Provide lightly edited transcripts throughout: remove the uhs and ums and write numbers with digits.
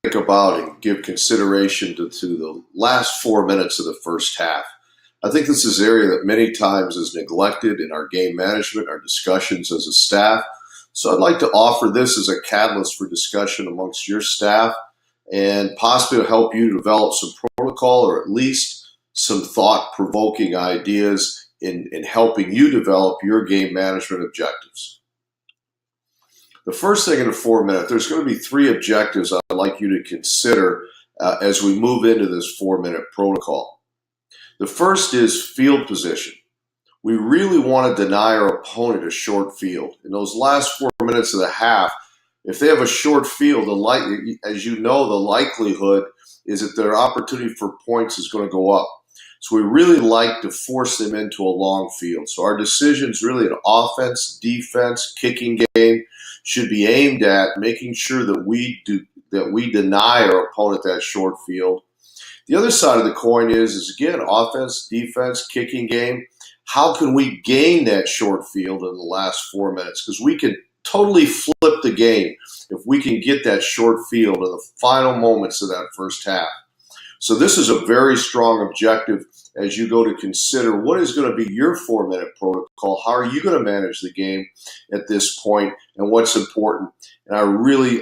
about and give consideration to the last 4 minutes of the first half. I think this is an area that many times is neglected in our game management, our discussions as a staff. So I'd like to offer this as a catalyst for discussion amongst your staff and possibly to help you develop some protocol or at least some thought-provoking ideas in helping you develop your game management objectives. The first thing in a 4 minute, there's going to be 3 objectives I'd like you to consider as we move into this 4-minute protocol. The first is field position. We really want to deny our opponent a short field. In those last 4 minutes of the half, if they have a short field, as you know, the likelihood is that their opportunity for points is going to go up. So we really like to force them into a long field. So our decisions really in offense, defense, kicking game should be aimed at making sure that we deny our opponent that short field. The other side of the coin is again, offense, defense, kicking game. How can we gain that short field in the last 4 minutes? Because we can totally flip the game if we can get that short field in the final moments of that first half. So this is a very strong objective as you go to consider what is going to be your 4-minute protocol. How are you going to manage the game at this point and what's important? And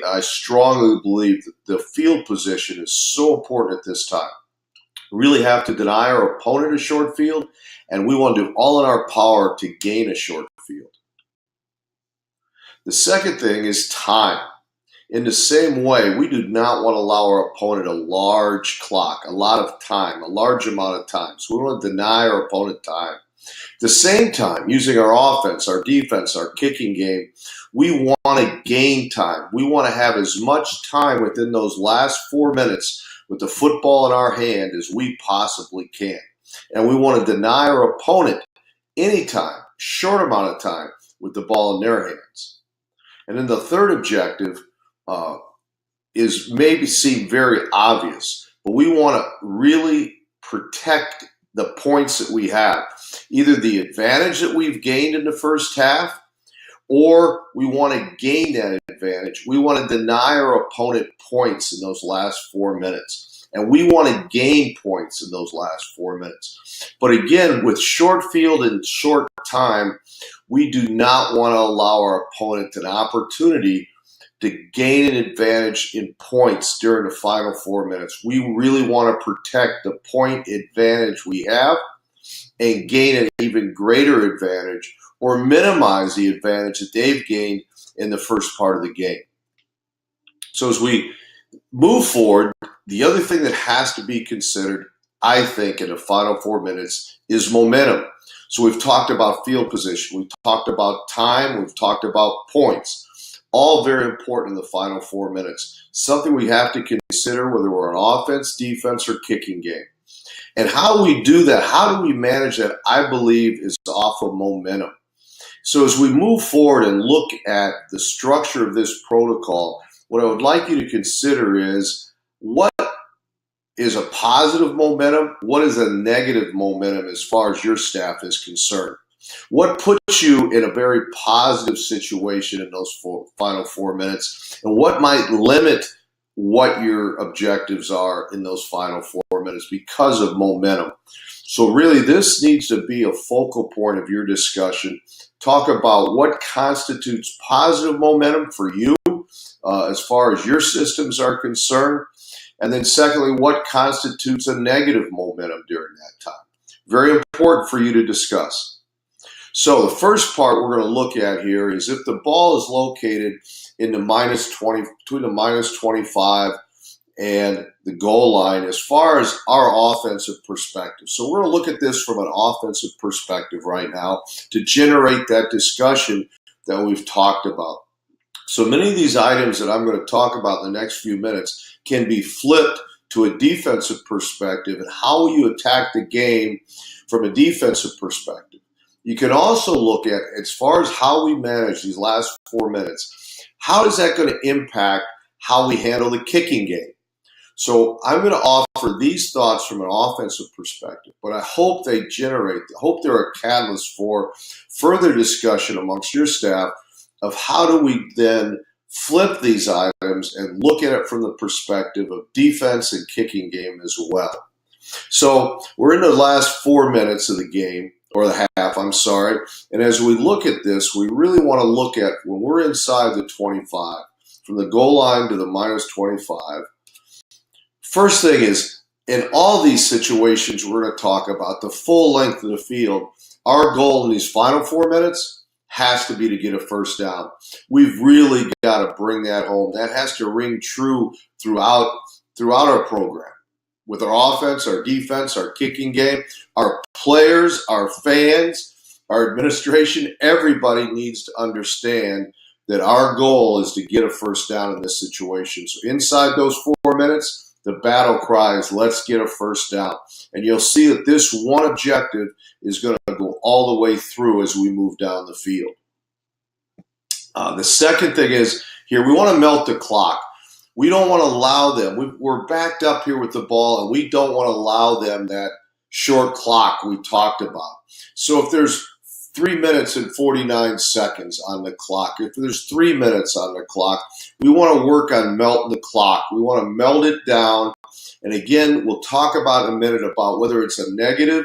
I strongly believe that the field position is so important at this time. We really have to deny our opponent a short field, and we want to do all in our power to gain a short field. The second thing is time. In the same way, we do not want to allow our opponent a large clock, a lot of time, a large amount of time. So we want to deny our opponent time. At the same time, using our offense, our defense, our kicking game, we want to gain time. We want to have as much time within those last 4 minutes with the football in our hand as we possibly can. And we want to deny our opponent any time, short amount of time, with the ball in their hands. And then the third objective is maybe seem very obvious, but we want to really protect the points that we have, either the advantage that we've gained in the first half, or we want to gain that advantage. We want to deny our opponent points in those last 4 minutes, and we want to gain points in those last 4 minutes. But again, with short field and short time, we do not want to allow our opponent an opportunity to gain an advantage in points during the final 4 minutes. We really want to protect the point advantage we have and gain an even greater advantage or minimize the advantage that they've gained in the first part of the game. So as we move forward, the other thing that has to be considered, I think, in the final 4 minutes is momentum. So we've talked about field position, we've talked about time, we've talked about points. All very important in the final 4 minutes. Something we have to consider whether we're an offense, defense, or kicking game. And how we do that, how do we manage that, I believe, is off of momentum. So as we move forward and look at the structure of this protocol, what I would like you to consider is what is a positive momentum, what is a negative momentum as far as your staff is concerned. What puts you in a very positive situation in those final 4 minutes, and what might limit what your objectives are in those final 4 minutes because of momentum. So really, this needs to be a focal point of your discussion. Talk about what constitutes positive momentum for you as far as your systems are concerned. And then secondly, what constitutes a negative momentum during that time. Very important for you to discuss. So the first part we're going to look at here is if the ball is located in the -20, between the -25 and the goal line as far as our offensive perspective. So we're going to look at this from an offensive perspective right now to generate that discussion that we've talked about. So many of these items that I'm going to talk about in the next few minutes can be flipped to a defensive perspective and how you attack the game from a defensive perspective. You can also look at, as far as how we manage these last 4 minutes, how is that going to impact how we handle the kicking game? So I'm going to offer these thoughts from an offensive perspective, but I hope they're a catalyst for further discussion amongst your staff of how do we then flip these items and look at it from the perspective of defense and kicking game as well. So we're in the last 4 minutes of the game, or the half, I'm sorry. And as we look at this, we really want to look at when we're inside the 25, from the goal line to the minus 25. First thing is, in all these situations we're going to talk about, the full length of the field, our goal in these final 4 minutes has to be to get a first down. We've really got to bring that home. That has to ring true throughout our program. With our offense, our defense, our kicking game, our players, our fans, our administration, everybody needs to understand that our goal is to get a first down in this situation. So inside those 4 minutes, the battle cry is, let's get a first down. And you'll see that this one objective is going to go all the way through as we move down the field. The second thing is, here, we want to melt the clock. We don't want to allow them. We're backed up here with the ball, and we don't want to allow them that short clock we talked about. So if there's 3 minutes and 49 seconds on the clock, if there's 3 minutes on the clock, we want to work on melting the clock. We want to melt it down. And again, we'll talk about in a minute about whether it's a negative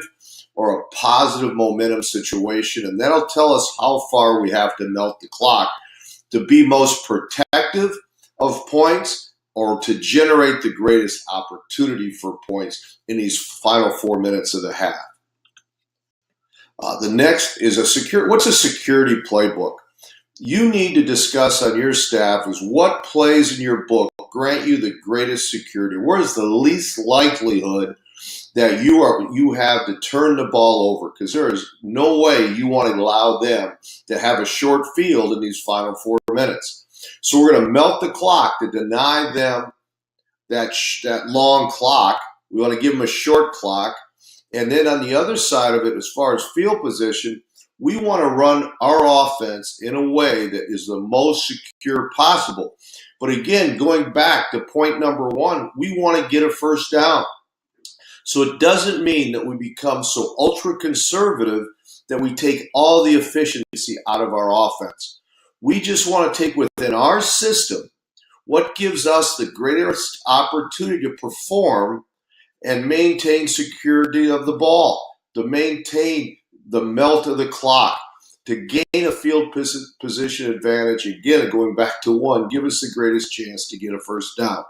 or a positive momentum situation, and that'll tell us how far we have to melt the clock to be most protective of points or to generate the greatest opportunity for points in these final 4 minutes of the half. The next is what's a security playbook? You need to discuss on your staff is what plays in your book grant you the greatest security. Where is the least likelihood that you have to turn the ball over? Because there is no way you want to allow them to have a short field in these final 4 minutes. So we're going to melt the clock to deny them that long clock. We want to give them a short clock. And then on the other side of it, as far as field position, we want to run our offense in a way that is the most secure possible. But again, going back to point number one, we want to get a first down. So it doesn't mean that we become so ultra conservative that we take all the efficiency out of our offense. We just want to take within our system what gives us the greatest opportunity to perform and maintain security of the ball, to maintain the melt of the clock, to gain a field position advantage. Again, going back to one, give us the greatest chance to get a first down.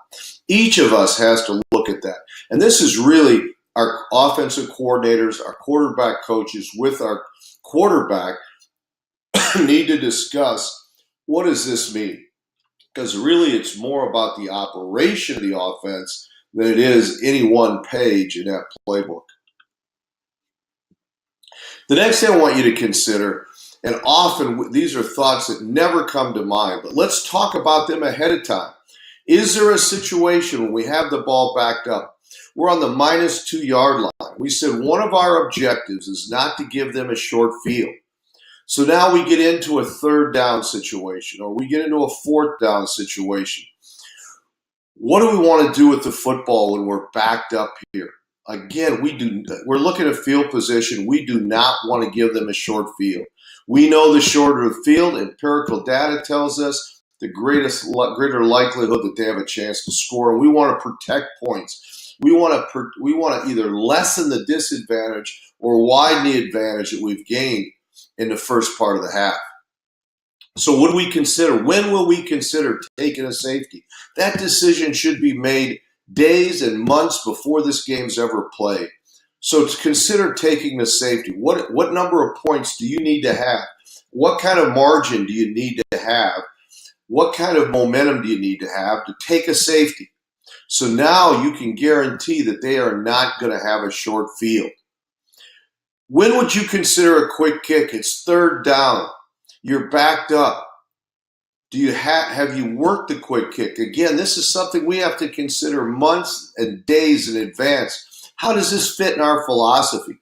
Each of us has to look at that. And this is really our offensive coordinators, our quarterback coaches with our quarterback need to discuss, what does this mean? Because really it's more about the operation of the offense than it is any one page in that playbook. The next thing I want you to consider, and often these are thoughts that never come to mind, but let's talk about them ahead of time. Is there a situation when we have the ball backed up? We're on the minus 2 yard line. We said one of our objectives is not to give them a short field. So now we get into a third down situation, or we get into a fourth down situation. What do we want to do with the football when we're backed up here? Again, we're looking at field position. We do not want to give them a short field. We know the shorter the field, empirical data tells us the greater likelihood that they have a chance to score. And we want to protect points. We want to either lessen the disadvantage or widen the advantage that we've gained in the first part of the half. So what do we consider? When will we consider taking a safety? That decision should be made days and months before this game's ever played. So to consider taking the safety, what number of points do you need to have? What kind of margin do you need to have? What kind of momentum do you need to have to take a safety? So now you can guarantee that they are not going to have a short field. When would you consider a quick kick? It's third down. You're backed up. Have you worked the quick kick? Again, this is something we have to consider months and days in advance. How does this fit in our philosophy?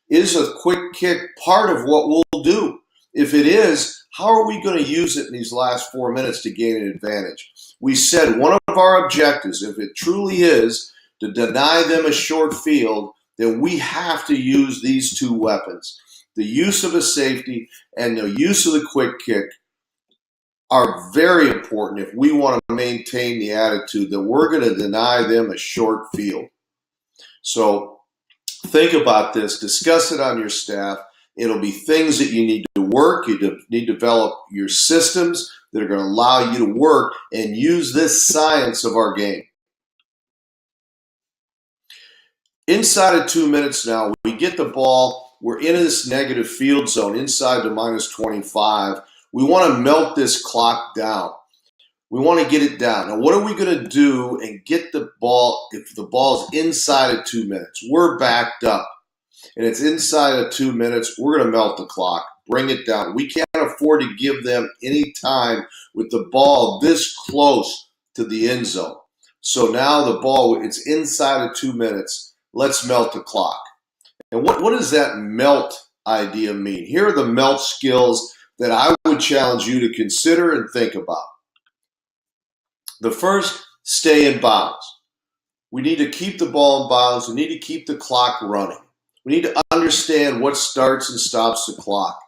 Is a quick kick part of what we'll do? If it is, how are we going to use it in these last 4 minutes to gain an advantage? We said one of our objectives, if it truly is to deny them a short field, then we have to use these two weapons, the use of a safety and the use of the quick kick, are very important if we want to maintain the attitude that we're going to deny them a short field. So think about this, discuss it on your staff. It'll be things that you need to work. You need to develop your systems that are going to allow you to work and use this science of our game. Inside of 2 minutes now, we get the ball. We're in this negative field zone inside the minus 25. We want to melt this clock down. We want to get it down. Now, what are we going to do and get the ball if the ball's inside of 2 minutes? We're backed up, and it's inside of 2 minutes. We're going to melt the clock, bring it down. We can't afford to give them any time with the ball this close to the end zone. So now the ball, it's inside of 2 minutes. Let's melt the clock. And what does that melt idea mean? Here are the melt skills that I would challenge you to consider and think about. The first, stay in bounds. We need to keep the ball in bounds. We need to keep the clock running. We need to understand what starts and stops the clock.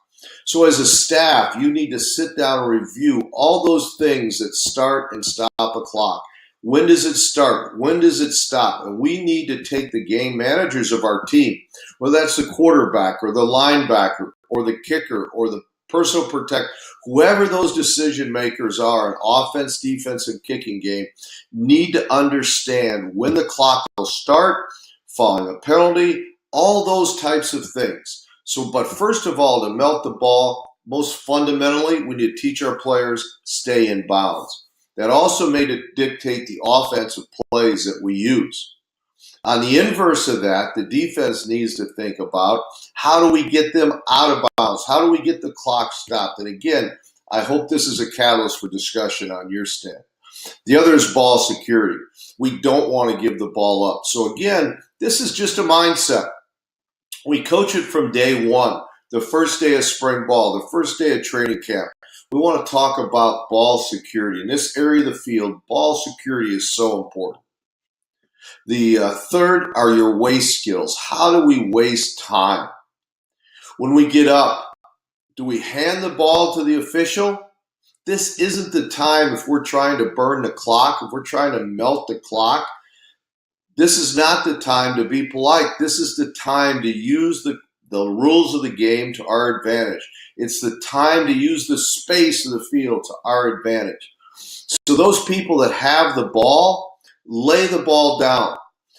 So as a staff, you need to sit down and review all those things that start and stop a clock. When does it start? When does it stop? And we need to take the game managers of our team, whether that's the quarterback or the linebacker or the kicker or the personal protector, whoever those decision makers are in offense, defense, and kicking game, need to understand when the clock will start, following a penalty, all those types of things. So, but first of all, to melt the ball, most fundamentally, we need to teach our players stay in bounds. That also made it dictate the offensive plays that we use. On the inverse of that, the defense needs to think about how do we get them out of bounds? How do we get the clock stopped? And again, I hope this is a catalyst for discussion on your stand. The other is ball security. We don't want to give the ball up. So again, this is just a mindset. We coach it from day one, the first day of spring ball, the first day of training camp. We want to talk about ball security. In this area of the field, ball security is so important. The third are your waste skills. How do we waste time? When we get up, do we hand the ball to the official? This isn't the time if we're trying to burn the clock, if we're trying to melt the clock. This is not the time to be polite. This is the time to use the rules of the game to our advantage. It's the time to use the space of the field to our advantage. So those people that have the ball, lay the ball down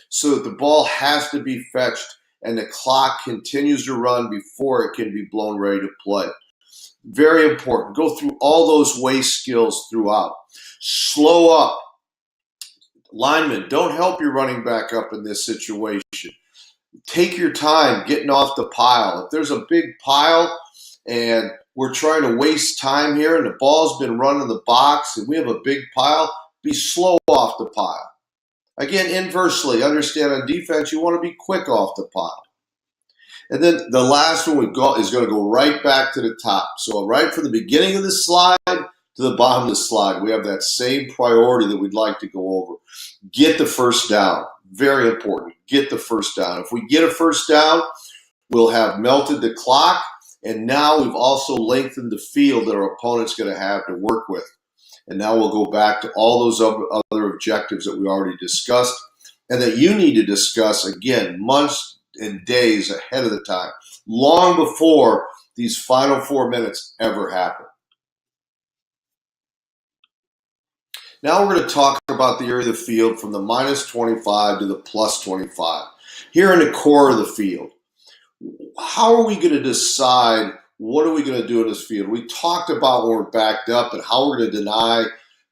so that the ball has to be fetched and the clock continues to run before it can be blown ready to play. Very important. Go through all those waste skills throughout. Slow up. Linemen, don't help your running back up in this situation. Take your time getting off the pile. If there's a big pile and we're trying to waste time here and the ball's been run in the box and we have a big pile, be slow off the pile. Again, inversely, understand on defense, you want to be quick off the pile. And then the last one is going to go right back to the top. So right from the beginning of the slide to the bottom of the slide, we have that same priority that we'd like to go over. Get the first down. Very important. Get the first down. If we get a first down, we'll have melted the clock, and now we've also lengthened the field that our opponent's going to have to work with. And now we'll go back to all those other objectives that we already discussed and that you need to discuss, again, months and days ahead of the time, long before these final 4 minutes ever happen. Now we're going to talk about the area of the field from the minus 25 to the plus 25. Here in the core of the field, how are we going to decide what are we going to do in this field? We talked about when we're backed up and how we're going to deny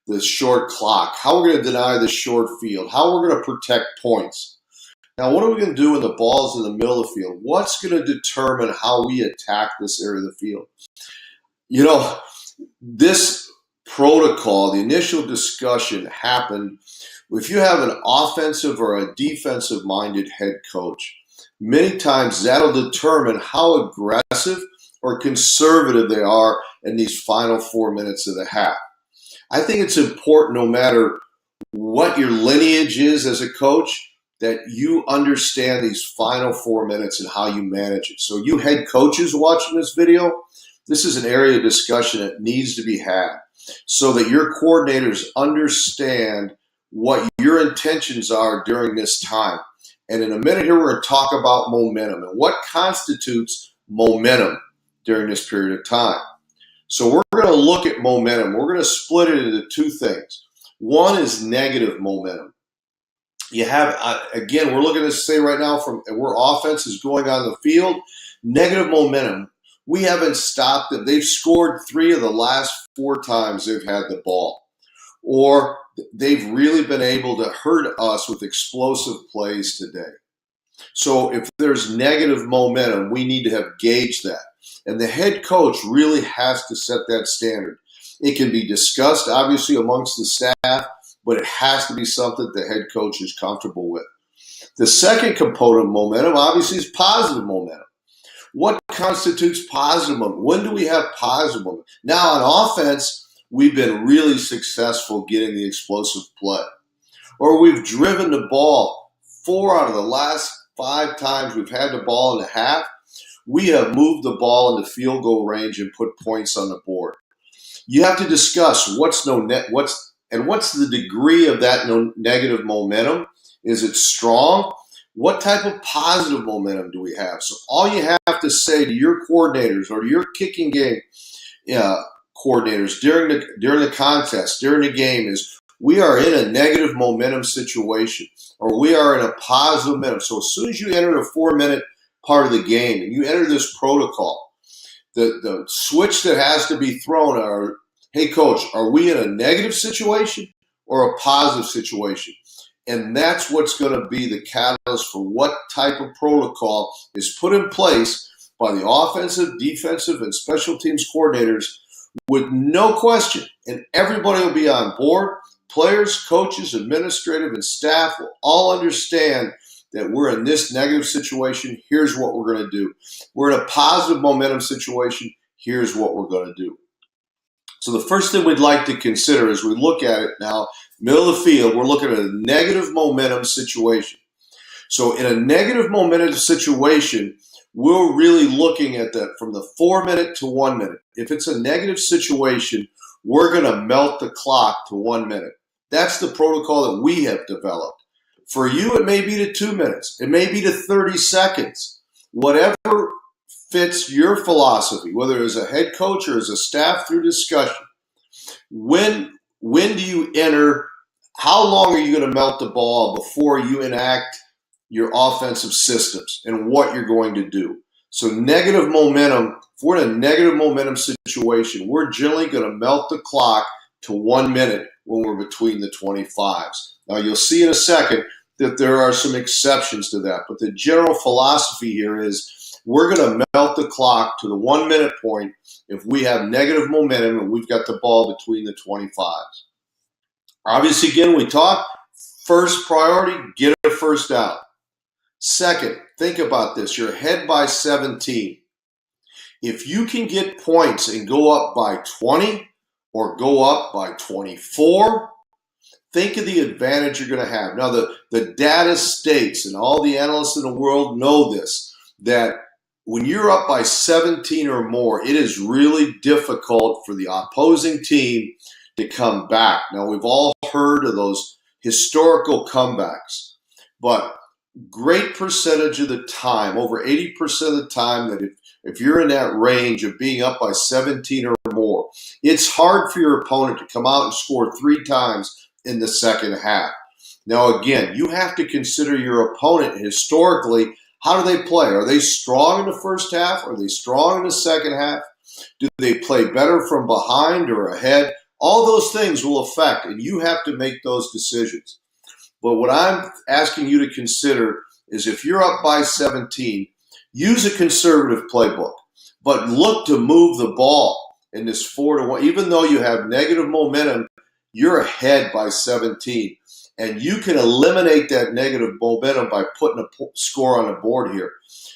the short clock, how we're going to deny the short field, how we're going to protect points. Now, what are we going to do when the ball's in the middle of the field? What's going to determine how we attack this area of the field? You know, this protocol, the initial discussion happened if you have an offensive or a defensive minded head coach. Many times that'll determine how aggressive or conservative they are in these final 4 minutes of the half. I think it's important, no matter what your lineage is as a coach, that you understand these final 4 minutes and how you manage it. So you head coaches watching this video, this is an area of discussion that needs to be had. so that your coordinators understand what your intentions are during this time. And in a minute here, we're going to talk about momentum and what constitutes momentum during this period of time. So we're going to look at momentum. We're going to split it into two things. One is negative momentum. You have, again, we're looking to say right now from where offense is going on the field, negative momentum. We haven't stopped them. They've scored 3 of the last 4 times they've had the ball. Or they've really been able to hurt us with explosive plays today. So if there's negative momentum, we need to have gauged that. And the head coach really has to set that standard. It can be discussed, obviously, amongst the staff, but it has to be something the head coach is comfortable with. The second component of momentum, obviously, is positive momentum. What constitutes positive momentum? When do we have positive momentum? Now, on offense, we've been really successful getting the explosive play. Or we've driven the ball 4 out of the last 5 times we've had the ball in the half. We have moved the ball into field goal range and put points on the board. You have to discuss what's the degree of that negative momentum. Is it strong? What type of positive momentum do we have? So all you have to say to your coordinators or your kicking game coordinators during the contest, during the game is we are in a negative momentum situation or we are in a positive momentum. So as soon as you enter the 4-minute part of the game and you enter this protocol, the switch that has to be thrown are, hey, coach, are we in a negative situation or a positive situation? And that's what's going to be the catalyst for what type of protocol is put in place by the offensive, defensive, and special teams coordinators with no question. And everybody will be on board. Players, coaches, administrative, and staff will all understand that we're in this negative situation. Here's what we're going to do. We're in a positive momentum situation. Here's what we're going to do. So the first thing we'd like to consider as we look at it now, middle of the field, we're looking at a negative momentum situation. So in a negative momentum situation, we're really looking at that from the 4-minute to 1 minute. If it's a negative situation, we're going to melt the clock to 1 minute. That's the protocol that we have developed. For you, it may be to 2 minutes. It may be to 30 seconds. Whatever fits your philosophy, whether as a head coach or as a staff through discussion. When do you enter? How long are you going to melt the ball before you enact your offensive systems and what you're going to do? So negative momentum, if we're in a negative momentum situation, we're generally going to melt the clock to 1 minute when we're between the 25s. Now you'll see in a second that there are some exceptions to that, but the general philosophy here is we're going to melt the clock to the 1 minute point if we have negative momentum and we've got the ball between the 25s. Obviously, again, we talk first priority, get a first down. Second, think about this. You're ahead by 17. If you can get points and go up by 20 or go up by 24, think of the advantage you're going to have. Now, the data states, and all the analysts in the world know this, that when you're up by 17 or more, it is really difficult for the opposing team to come back. Now, we've all heard of those historical comebacks, but great percentage of the time, over 80% of the time, that if you're in that range of being up by 17 or more, it's hard for your opponent to come out and score 3 times in the second half. Now, again, you have to consider your opponent historically. How do they play? Are they strong in the first half? Are they strong in the second half? Do they play better from behind or ahead? All those things will affect, and you have to make those decisions. But what I'm asking you to consider is if you're up by 17, use a conservative playbook, but look to move the ball in this 4-1. Even though you have negative momentum, you're ahead by 17. And you can eliminate that negative momentum by putting a score on the board here.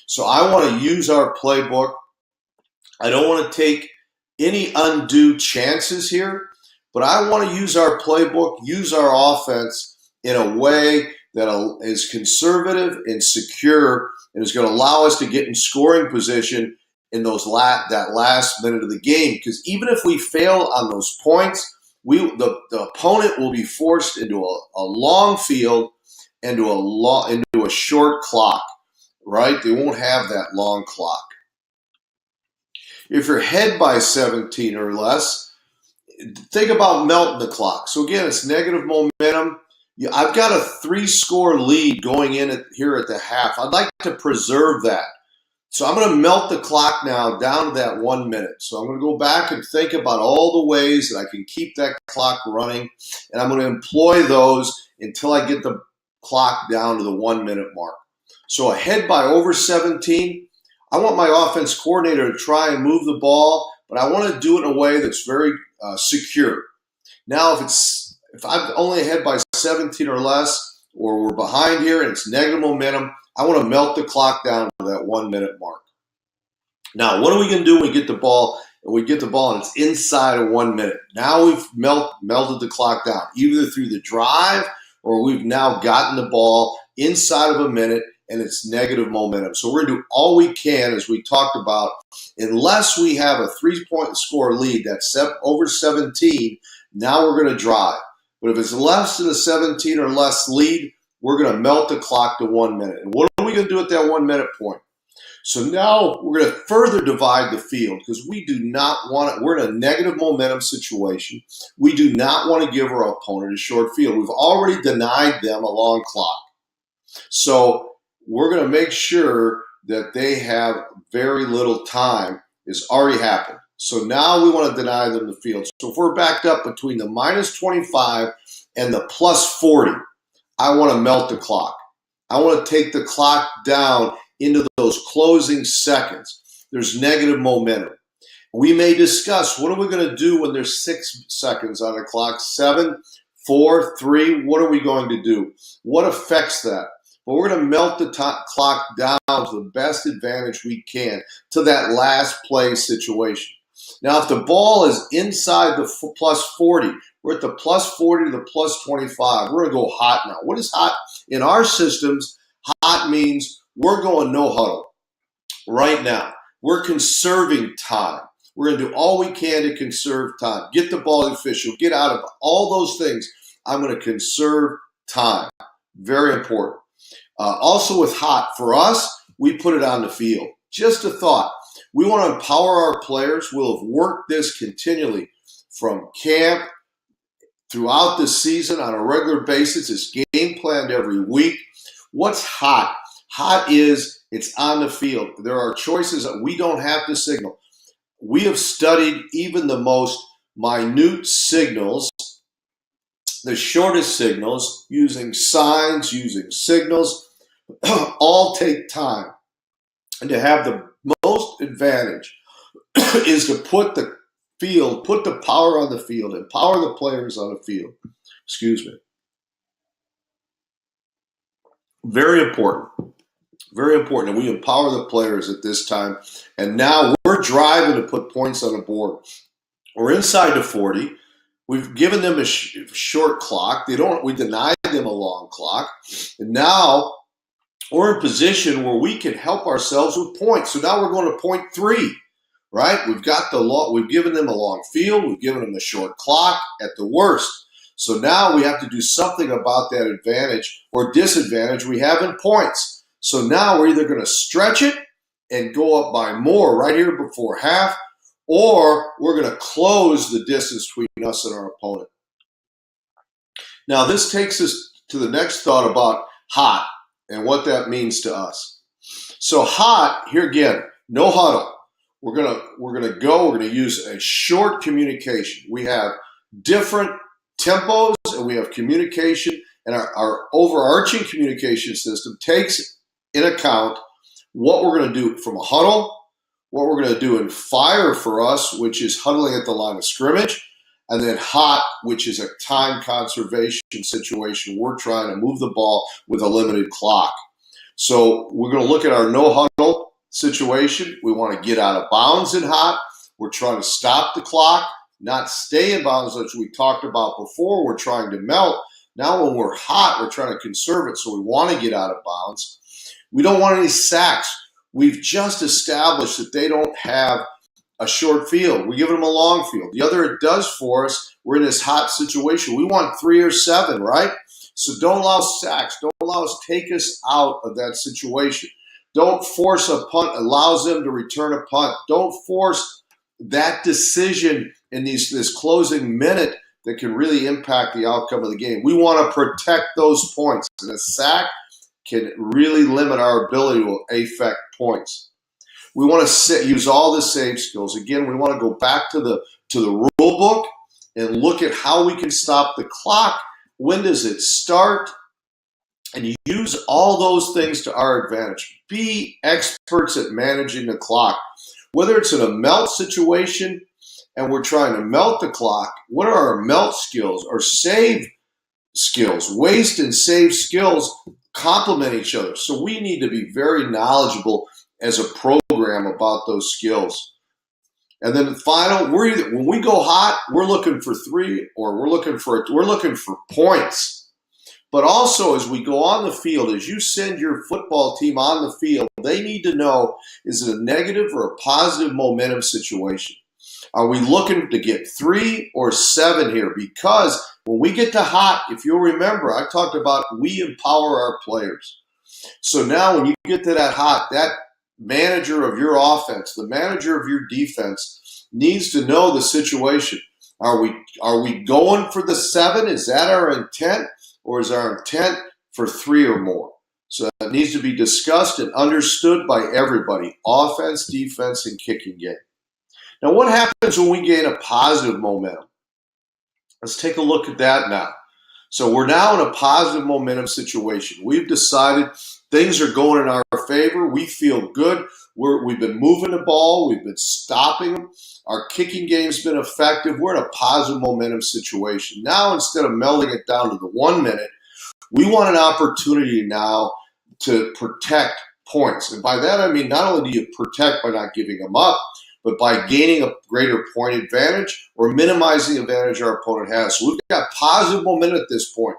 So I want to use our playbook. I don't want to take any undue chances here, but I want to use our playbook, use our offense in a way that is conservative and secure and is going to allow us to get in scoring position in that last minute of the game, because even if we fail on those points, the opponent will be forced into a long field and into a short clock, right? They won't have that long clock. If you're ahead by 17 or less, think about melting the clock. So again, it's negative momentum. I've got a 3-score lead going in here at the half. I'd like to preserve that. So I'm going to melt the clock now down to that 1 minute. So I'm going to go back and think about all the ways that I can keep that clock running, and I'm going to employ those until I get the clock down to the 1 minute mark. So ahead by over 17, I want my offense coordinator to try and move the ball, but I want to do it in a way that's very secure. Now, if I'm only ahead by 17 or less, or we're behind here and it's negative momentum, I want to melt the clock down to that 1 minute mark. Now, what are we going to do when we get the ball? And it's inside of 1 minute. Now we've melted the clock down, either through the drive or we've now gotten the ball inside of a minute and it's negative momentum. So we're going to do all we can, as we talked about, unless we have a 3-point score lead that's over 17, now we're going to drive. But if it's less than a 17 or less lead, we're going to melt the clock to 1 minute. And what are we going to do at that 1 minute point? So now we're going to further divide the field, because we do not want it. We're in a negative momentum situation. We do not want to give our opponent a short field. We've already denied them a long clock. So we're going to make sure that they have very little time. It's already happened. So now we want to deny them the field. So if we're backed up between the minus 25 and the plus 40, I want to melt the clock. I want to take the clock down into those closing seconds. There's negative momentum. We may discuss, what are we going to do when there's 6 seconds on the clock? 7, 4, 3. What are we going to do? What affects that? But we're going to melt the clock down to the best advantage we can to that last play situation. Now, if the ball is inside the plus 40, we're at the plus 40 to the plus 25. We're going to go hot now. What is hot? In our systems, hot means we're going no huddle right now. We're conserving time. We're going to do all we can to conserve time. Get the ball official. Get out of all those things. I'm going to conserve time. Very important. Also with hot, for us, we put it on the field. Just a thought. We want to empower our players. We'll have worked this continually from camp throughout the season on a regular basis. It's game planned every week. What's hot? Hot is it's on the field. There are choices that we don't have to signal. We have studied even the most minute signals, the shortest signals, using signs, using signals, all take time. And to have the most advantage is to put the power on the field, empower the players on the field. Excuse me. Very important. Very important. And we empower the players at this time. And now we're driving to put points on the board. We're inside the 40. We've given them a short clock. We denied them a long clock. And now we're in position where we can help ourselves with points. So now we're going to point 3, right? We've given them a long field. We've given them a short clock at the worst. So now we have to do something about that advantage or disadvantage we have in points. So now we're either going to stretch it and go up by more right here before half, or we're going to close the distance between us and our opponent. Now this takes us to the next thought about hot and what that means to us. So hot, here again, no huddle. We're gonna use a short communication. We have different tempos and we have communication, and our overarching communication system takes in account what we're going to do from a huddle, what we're going to do in fire for us, which is huddling at the line of scrimmage, and then hot, which is a time conservation situation. We're trying to move the ball with a limited clock. So we're going to look at our no huddle situation. We want to get out of bounds in hot. We're trying to stop the clock, not stay in bounds, as we talked about before. We're trying to melt. Now when we're hot, we're trying to conserve it, so we want to get out of bounds. We don't want any sacks. we've just established that they don't have a short field. We're giving them a long field. The other it does for us, we're in this hot situation. We want 3 or 7, right? So don't allow sacks. Don't allow us to take us out of that situation. Don't force a punt. Allows them to return a punt. Don't force that decision in this closing minute that can really impact the outcome of the game. We want to protect those points. And a sack can really limit our ability to affect points. We want to use all the save skills. Again, we want to go back to the rule book and look at how we can stop the clock. When does it start? And use all those things to our advantage. Be experts at managing the clock. Whether it's in a melt situation and we're trying to melt the clock, what are our melt skills or save skills? Waste and save skills complement each other. So we need to be very knowledgeable as a program about those skills. And then the final, when we go hot, we're looking for 3 or we're looking for points. But also, as we go on the field, as you send your football team on the field, they need to know, is it a negative or a positive momentum situation? Are we looking to get 3 or 7 here? Because when we get to hot, if you'll remember, I talked about we empower our players. So now when you get to that hot, that manager of your offense, the manager of your defense needs to know the situation. Are we going for the 7? Is that our intent? Or is our intent for 3 or more? So that needs to be discussed and understood by everybody, offense, defense, and kicking game. Now, what happens when we gain a positive momentum? Let's take a look at that now. So we're now in a positive momentum situation. We've decided things are going in our favor. We feel good. We've been moving the ball. We've been stopping them. Our kicking game's been effective. We're in a positive momentum situation. Now, instead of melding it down to the 1 minute, we want an opportunity now to protect points. And by that, I mean not only do you protect by not giving them up, but by gaining a greater point advantage or minimizing the advantage our opponent has. So we've got positive momentum at this point.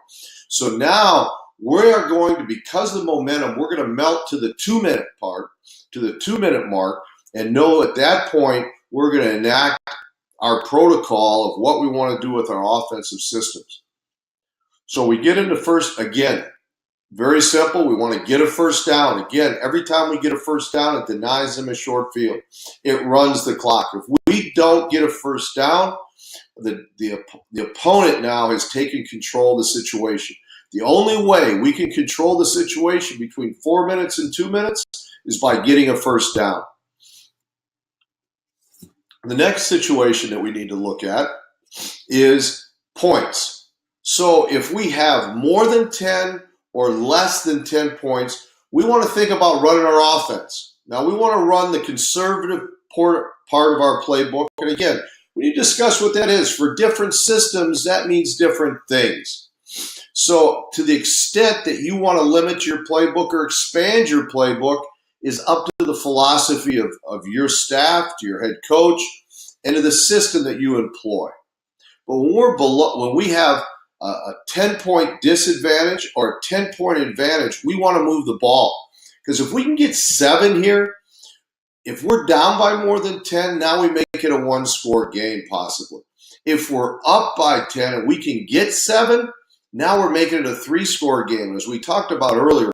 So now we are going to, because of the momentum, we're going to melt to the 2-minute part, to the 2-minute mark, and know at that point we're going to enact our protocol of what we want to do with our offensive systems. So we get into first, again, very simple. We want to get a first down. Again, every time we get a first down, it denies them a short field. It runs the clock. If we don't get a first down, the opponent now has taken control of the situation. The only way we can control the situation between 4 minutes and 2 minutes is by getting a first down. The next situation that we need to look at is points. So if we have more than 10 or less than 10 points, we want to think about running our offense. Now, we want to run the conservative part of our playbook. And again, we need to discuss what that is. For different systems, that means different things. So to the extent that you want to limit your playbook or expand your playbook is up to the philosophy of your staff, to your head coach, and to the system that you employ. But when we have a 10-point disadvantage or a 10-point advantage, we want to move the ball. Because if we can get 7 here, if we're down by more than 10, now we make it a 1-score game possibly. If we're up by 10 and we can get 7, now we're making it a 3-score game. As we talked about earlier,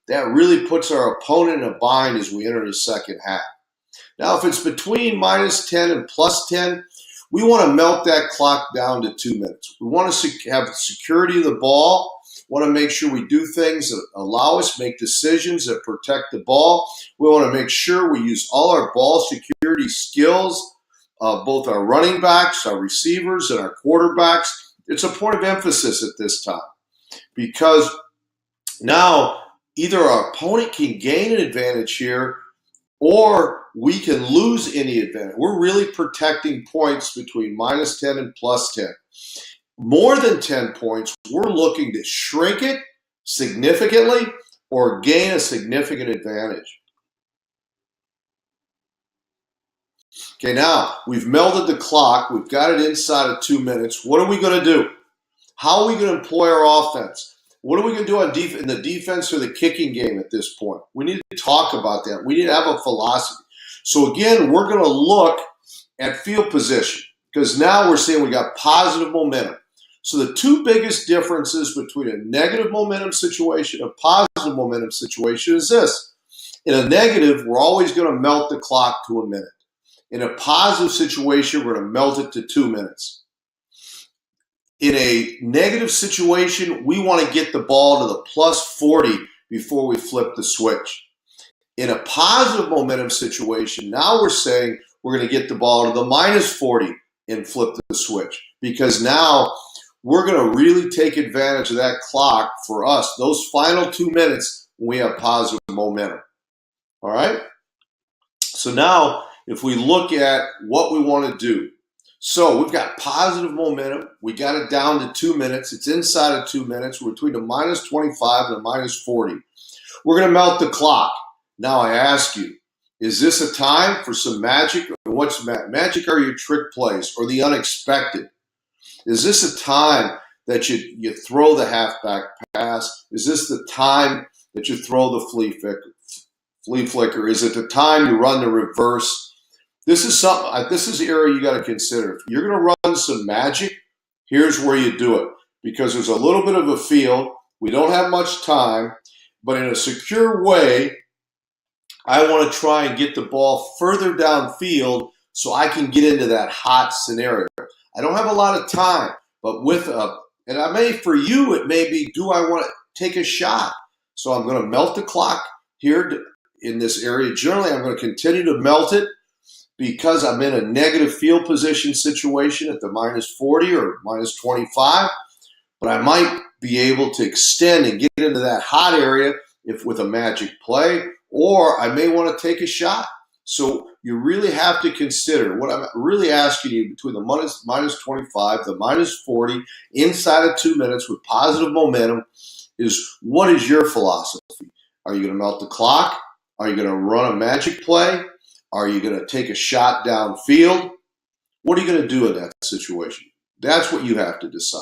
that really puts our opponent in a bind as we enter the second half. Now, if it's between minus 10 and plus 10, we want to melt that clock down to 2 minutes. We want to have security of the ball. We want to make sure we do things that allow us to make decisions that protect the ball. We want to make sure we use all our ball security skills, both our running backs, our receivers, and our quarterbacks. It's a point of emphasis at this time because now either our opponent can gain an advantage here or we can lose any advantage. We're really protecting points between minus 10 and plus 10. More than 10 points, we're looking to shrink it significantly or gain a significant advantage. Okay, now we've melded the clock. We've got it inside of 2 minutes. What are we going to do? How are we going to employ our offense? What are we going to do in the defense or the kicking game at this point? We need to talk about that. We need to have a philosophy. So again, we're going to look at field position because now we're saying we got positive momentum. So the two biggest differences between a negative momentum situation and a positive momentum situation is this. In a negative, we're always going to melt the clock to a minute. In a positive situation, we're going to melt it to 2 minutes. In a negative situation, we want to get the ball to the plus 40 before we flip the switch. In a positive momentum situation, now we're saying we're going to get the ball to the minus 40 and flip the switch because now we're going to really take advantage of that clock for us, those final 2 minutes when we have positive momentum. All right? So now if we look at what we want to do, so we've got positive momentum. We got it down to 2 minutes. It's inside of 2 minutes. We're between the minus 25 and the minus 40. We're going to melt the clock. Now I ask you, is this a time for some magic? What's magic? Are your trick plays or the unexpected? Is this a time that you throw the halfback pass? Is this the time that you throw the flea flicker? Is it the time you run the reverse? This is something. This is the area you got to consider. If you're going to run some magic, here's where you do it because there's a little bit of a field. We don't have much time, but in a secure way, I want to try and get the ball further downfield so I can get into that hot scenario. I don't have a lot of time, but for you, it may be, do I want to take a shot? So I'm going to melt the clock here in this area. Generally, I'm going to continue to melt it because I'm in a negative field position situation at the minus 40 or minus 25, but I might be able to extend and get into that hot area with a magic play, or I may want to take a shot. So you really have to consider what I'm really asking you between the minus 25, the minus 40, inside of 2 minutes with positive momentum is what is your philosophy? Are you going to melt the clock? Are you going to run a magic play? Are you going to take a shot downfield? What are you going to do in that situation? That's what you have to decide.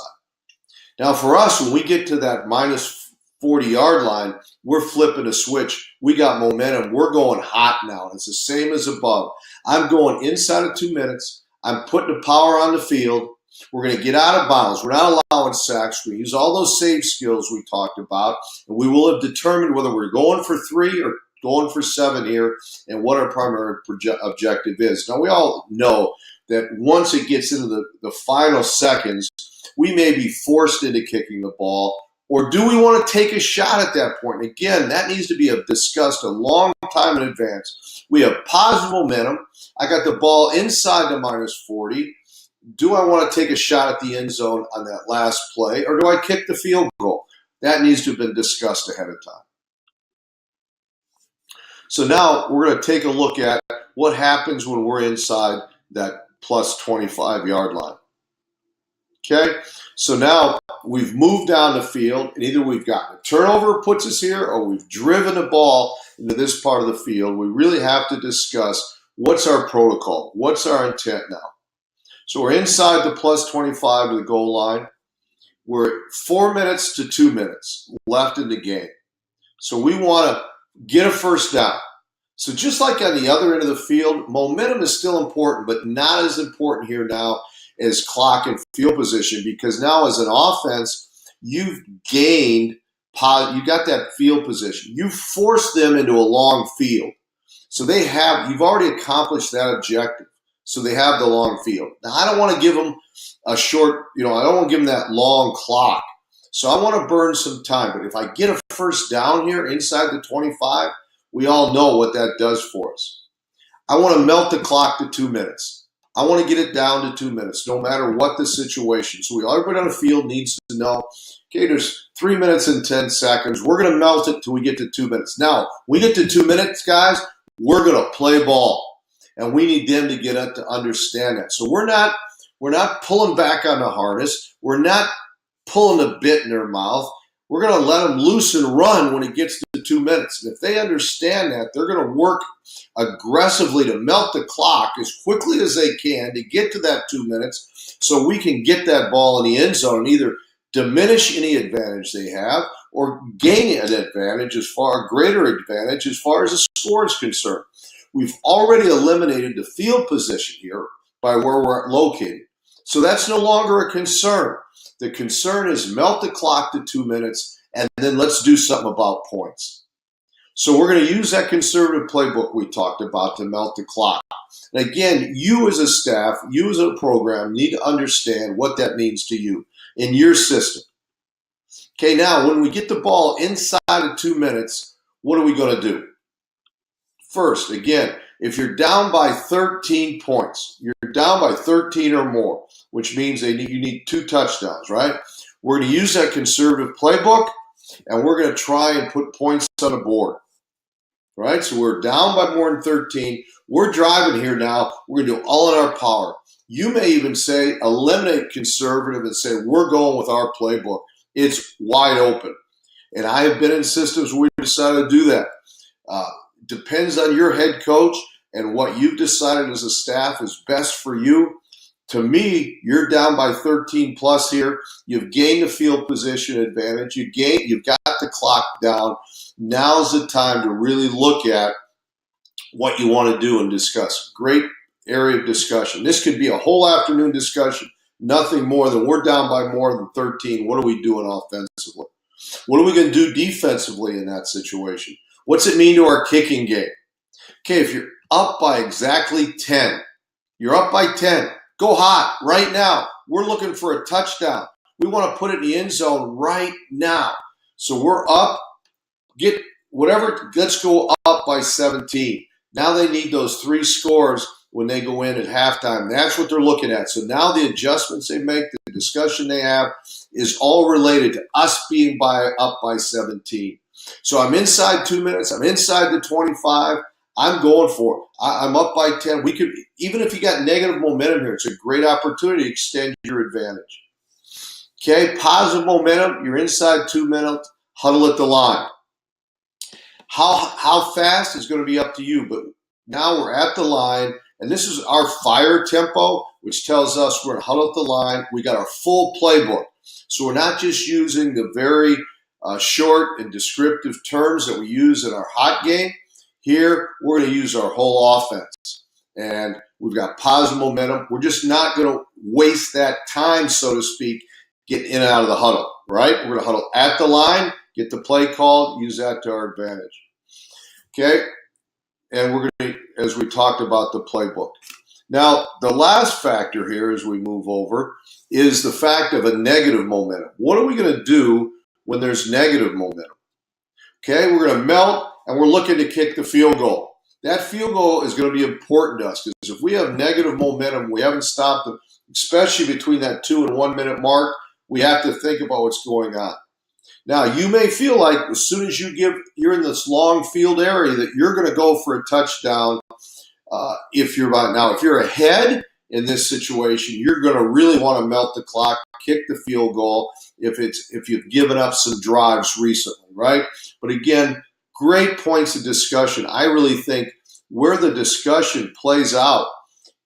Now for us, when we get to that minus 40-yard line, we're flipping a switch. We got momentum. We're going hot now. It's the same as above. I'm going inside of 2 minutes. I'm putting the power on the field. We're going to get out of bounds. We're not allowing sacks. We use all those save skills we talked about, and we will have determined whether we're going for 3 or going for 7 here and what our primary objective is. Now, we all know that once it gets into the final seconds, we may be forced into kicking the ball. Or do we want to take a shot at that point? And again, that needs to be discussed a long time in advance. We have positive momentum. I got the ball inside the minus 40. Do I want to take a shot at the end zone on that last play, or do I kick the field goal? That needs to have been discussed ahead of time. So now we're going to take a look at what happens when we're inside that plus 25-yard line. Okay, so now we've moved down the field, and either we've gotten a turnover puts us here, or we've driven the ball into this part of the field. We really have to discuss what's our protocol, what's our intent now. So we're inside the plus 25 of the goal line. We're 4 minutes to 2 minutes left in the game. So we want to get a first down. So just like on the other end of the field, momentum is still important, but not as important here now as clock and field position, because now as an offense, you've gained, you got that field position. You've forced them into a long field. So you've already accomplished that objective. So they have the long field. Now, I don't want to give them a short, I don't want to give them that long clock. So I want to burn some time. But if I get a first down here inside the 25, we all know what that does for us. I want to melt the clock to 2 minutes. I want to get it down to 2 minutes, no matter what the situation. So everybody on the field needs to know, okay, there's 3 minutes and 10 seconds. We're going to melt it till we get to 2 minutes. Now, we get to 2 minutes, guys, we're going to play ball. And we need them to get up to understand that. So we're not pulling back on the harness. We're not pulling a bit in their mouth. We're going to let them loose and run when it gets to 2 minutes. And if they understand that, they're going to work aggressively to melt the clock as quickly as they can to get to that 2 minutes so we can get that ball in the end zone and either diminish any advantage they have or gain an advantage a greater advantage as far as the score is concerned. We've already eliminated the field position here by where we're located. So that's no longer a concern. The concern is melt the clock to 2 minutes and then let's do something about points. So we're going to use that conservative playbook we talked about to melt the clock. And again, you as a staff, you as a program need to understand what that means to you in your system. Okay, now when we get the ball inside of 2 minutes, what are we going to do? First, again, if you're down by 13 points, you're down by 13 or more, which means you need 2 touchdowns, right? We're going to use that conservative playbook, and we're going to try and put points on the board, right? So we're down by more than 13. We're driving here now. We're going to do all in our power. You may even say eliminate conservative and say we're going with our playbook. It's wide open. And I have been in systems where we decided to do that. Depends on your head coach and what you've decided as a staff is best for you. To me, you're down by 13 plus here. You've gained the field position advantage. You've got the clock down. Now's the time to really look at what you want to do and discuss. Great area of discussion. This could be a whole afternoon discussion. Nothing more than we're down by more than 13. What are we doing offensively? What are we going to do defensively in that situation? What's it mean to our kicking game? Okay, if you're up by exactly 10, you're up by 10. Go hot right now. We're looking for a touchdown. We want to put it in the end zone right now. So we're up. Get whatever. Let's go up by 17. Now they need those 3 scores when they go in at halftime. That's what they're looking at. So now the adjustments they make, the discussion they have is all related to us being up by 17. So I'm inside 2 minutes. I'm inside the 25. I'm going for it. I'm up by 10. We could, even if you got negative momentum here, it's a great opportunity to extend your advantage. Okay, positive momentum. You're inside 2 minutes. Huddle at the line. How fast is going to be up to you. But now we're at the line, and this is our fire tempo, which tells us we're going to huddle at the line. We got our full playbook. So we're not just using the very short and descriptive terms that we use in our hot game. Here, we're going to use our whole offense. And we've got positive momentum. We're just not going to waste that time, so to speak, getting in and out of the huddle, right? We're going to huddle at the line, get the play called, use that to our advantage. Okay? And we're going to, as we talked about the playbook. Now, the last factor here as we move over is the fact of a negative momentum. What are we going to do when there's negative momentum? Okay, we're going to melt, and we're looking to kick the field goal. That field goal is going to be important to us because if we have negative momentum, we haven't stopped them, especially between that 2 and 1 minute mark, we have to think about what's going on. Now, you may feel like as soon as you're in this long field area that you're going to go for a touchdown. If you're ahead in this situation, you're going to really want to melt the clock, kick the field goal if you've given up some drives recently, right? But again, great points of discussion. I really think where the discussion plays out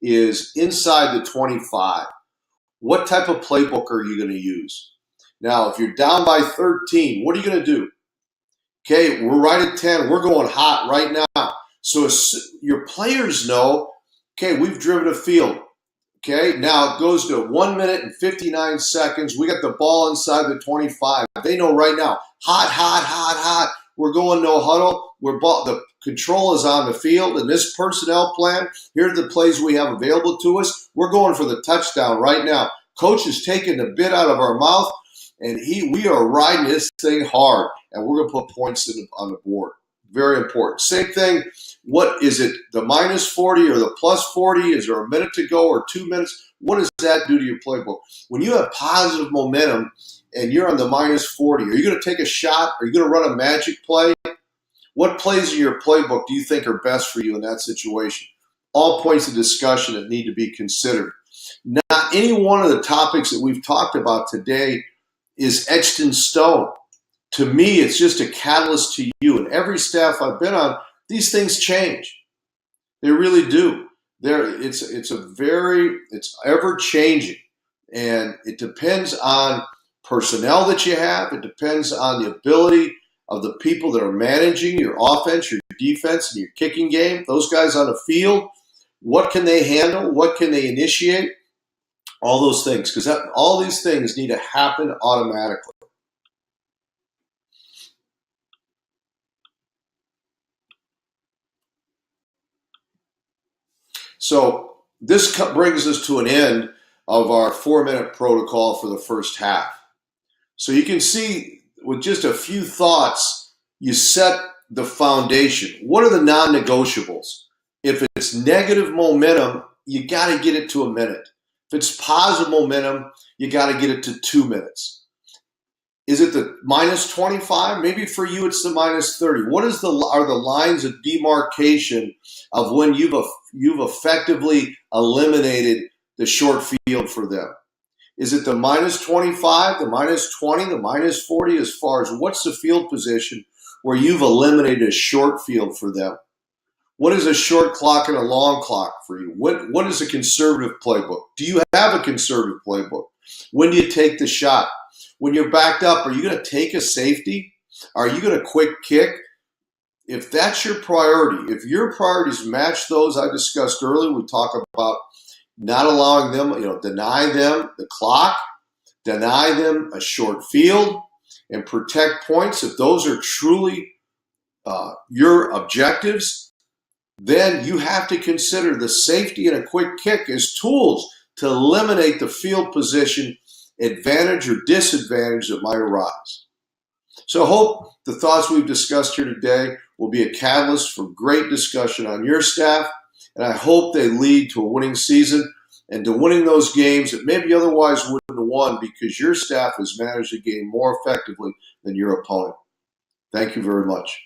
is inside the 25. What type of playbook are you going to use? Now, if you're down by 13, what are you going to do? Okay, we're right at 10. We're going hot right now. So your players know, okay, we've driven a field. Okay, now it goes to 1 minute and 59 seconds. We got the ball inside the 25. They know right now, hot. We're going no huddle. The control is on the field. And this personnel plan, here are the plays we have available to us. We're going for the touchdown right now. Coach is taking the bit out of our mouth, and we are riding this thing hard, and we're going to put points on the board. Very important. Same thing. What is it, the minus 40 or the plus 40? Is there a minute to go or 2 minutes? What does that do to your playbook? When you have positive momentum and you're on the minus 40, are you going to take a shot? Are you going to run a magic play? What plays in your playbook do you think are best for you in that situation? All points of discussion that need to be considered. Not any one of the topics that we've talked about today is etched in stone. To me, it's just a catalyst to you. And every staff I've been on, these things change. They really do. It's ever changing, and it depends on personnel that you have. It depends on the ability of the people that are managing your offense, your defense, and your kicking game. Those guys on the field, what can they handle? What can they initiate? All those things, because all these things need to happen automatically. So this brings us to an end of our 4-minute protocol for the first half. So you can see with just a few thoughts, you set the foundation. What are the non-negotiables? If it's negative momentum, you got to get it to a minute. If it's positive momentum, you got to get it to 2 minutes. Is it the minus 25? Maybe for you it's the minus 30. What are the lines of demarcation of when you've effectively eliminated the short field for them? Is it the minus 25, the minus 20, the minus 40, as far as what's the field position where you've eliminated a short field for them? What is a short clock and a long clock for you? What is a conservative playbook? Do you have a conservative playbook? When do you take the shot? When you're backed up, are you going to take a safety? Are you going to quick kick? If that's your priority, if your priorities match those I discussed earlier, we talk about not allowing them, deny them the clock, deny them a short field, and protect points. If those are truly your objectives, then you have to consider the safety and a quick kick as tools to eliminate the field position advantage or disadvantage that might arise. So I hope the thoughts we've discussed here today will be a catalyst for great discussion on your staff, and I hope they lead to a winning season and to winning those games that maybe otherwise wouldn't have won because your staff has managed the game more effectively than your opponent. Thank you very much.